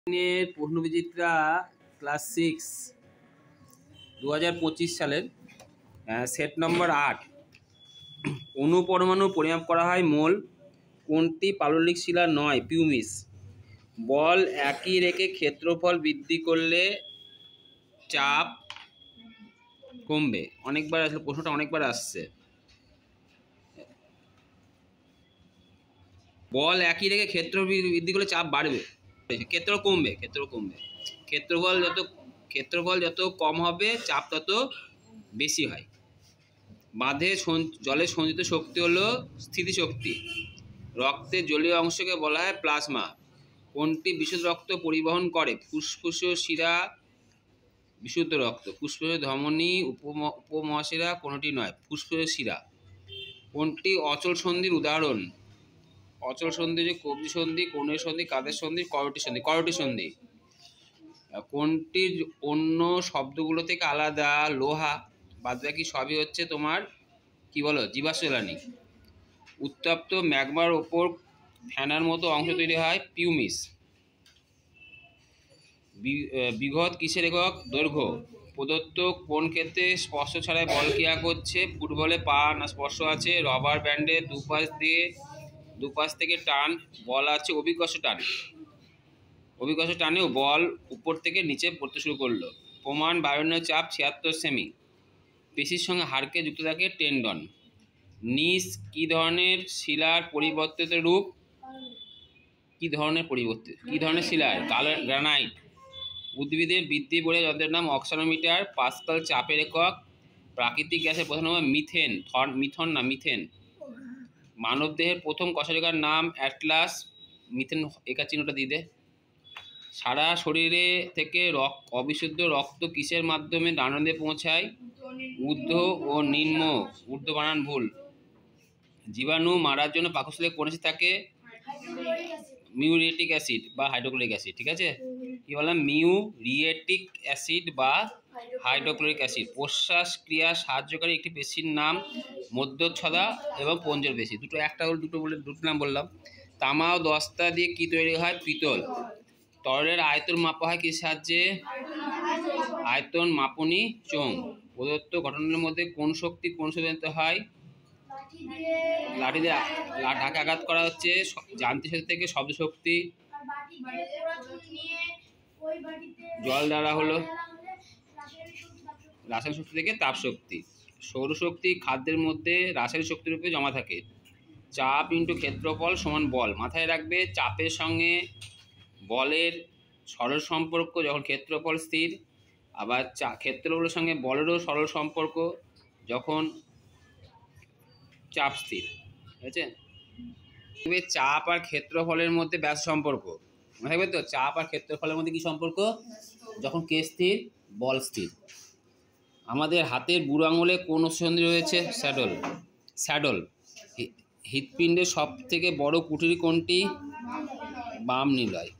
প্রশ্নবিচিত্রা class 6 2025 সালের set number 8। অণুপরমাণু পরিমাপ করা হয় মোল। কোনটি পাললিক শিলা নয়? পিউমিস। বল একই রেখে ক্ষেত্রফল বৃদ্ধি করলে চাপ কমবে। অনেকবার আসলে প্রশ্নটা অনেকবার আসছে। বল একই রেখে ক্ষেত্র বৃদ্ধি করলে চাপ বাড়বে, ক্ষেত্র কমবে। ক্ষেত্রফল যত কম হবে চাপ তত বেশি হয়। বাঁধে জলে সঞ্চিত শক্তি হলো স্থিতিশক্তি। রক্তের জলীয় অংশকে বলা হয় প্লাজমা। কোনটি বিশুদ্ধ রক্ত পরিবহন করে? ফুসফুসীয় শিরা বিশুদ্ধ রক্ত। ফুসফুসীয় ধমনী উপমহাশিরা কোনটি নয়? ফুসফুসীয় শিরা। কোনটি অচল সন্ধির উদাহরণ? অচল সন্ধি যে কবজি সন্ধি, কর্ণের সন্ধি, কাদের সন্ধি, করটি সন্ধি। কোনটি অন্য শব্দগুলো থেকে আলাদা? লোহা। বাদবাকি সবই হচ্ছে তোমার কি বলো জীবাশ্ম জ্বালানি। উত্তপ্ত ম্যাগমার ওপর ফেনার মতো অংশ তৈরি হয় পিউমিস। বিঘত কিসের একক? দৈর্ঘ্য। প্রদত্ত কোন ক্ষেত্রে স্পর্শ ছাড়াই বল ক্রিয়া করছে? ফুটবলে পা না স্পর্শ আছে? রবার ব্যান্ডে দুপাশ থেকে টান বল আছে অভিকর্ষ টান। অভিকর্ষ টানেও বল উপর থেকে নিচে পড়তে শুরু করলো। প্রমাণ বায়ুর চাপ 76 সেমি। পেশির সঙ্গে হাড়কে যুক্ত থাকে টেন্ডন। নিস কি ধরনের শিলার পরিবর্তিত রূপ? কি ধরনের শিলার? গ্রানাইট। উদ্ভিদের বৃদ্ধি বোঝা যন্ত্রের নাম অক্সানোমিটার। পাস্কাল চাপের একক। প্রাকৃতিক গ্যাসের প্রধান নাম মিথেন। মানবদেহের প্রথম কশারিকার নাম অ্যাটলাস। মিথেন একা চিহ্নটা দিয়ে দে। সারা শরীরে থেকে অবিশুদ্ধ রক্ত কিসের মাধ্যমে ডানাতে পৌঁছায়? ঊর্ধ্ব ও নিম্ন। ঊর্ধ্ব বানান ভুল। জীবাণু মারার জন্য পাকস্থলে কোন অ্যাসিড থাকে? মিউরিয়েটিক অ্যাসিড বা হাইড্রোক্লোরিক অ্যাসিড। ঠিক আছে, কি বললাম? মিউরিয়েটিক অ্যাসিড বা হাইড্রোক্লোরিক অ্যাসিড। প্রশ্বাস ক্রিয়া সাহায্যকারী একটি পেশির নাম মধ্যচ্ছদা এবং পঞ্জর পেশি। দুটো নাম বললাম। তামা ও দস্তা দিয়ে কি তৈরি হয়? পিতল। তরলের আয়তন মাপা হয় কিসের সাহায্যে? আয়তন মাপনী চোঙ। প্রদত্ত ঘটনার মধ্যে কোন শক্তি হয়? লাঠি দিয়ে ঢাকে আঘাত করা হচ্ছে যান্ত্রিক শক্তি থেকে শব্দ শক্তি। জল দ্বারা হলো রাসায়নিক শক্তি থেকে তাপ শক্তি। সৌরশক্তি খাদ্যের মধ্যে রাসায়নিক শক্তির রূপে জমা থাকে। চাপ ইন্টু ক্ষেত্রফল সমান বল। মাথায় রাখবে চাপের সঙ্গে বলের সরল সম্পর্ক যখন ক্ষেত্রফল স্থির, আবার ক্ষেত্রফলের সঙ্গে বলেরও সরল সম্পর্ক যখন চাপ স্থির। ঠিক আছে, চাপ আর ক্ষেত্রফলের মধ্যে ব্যাস সম্পর্ক মনে থাকবে তো। চাপ আর ক্ষেত্রফলের মধ্যে কি সম্পর্ক? যখন কে স্থির, বল স্থির। আমাদের হাতের বুড়ো আঙুলে কোন অস্থিসন্ধি রয়েছে? স্যাডল। হৃৎপিণ্ডের সব থেকে বড় কুঠুরি কোনটি? বাম নিলয়।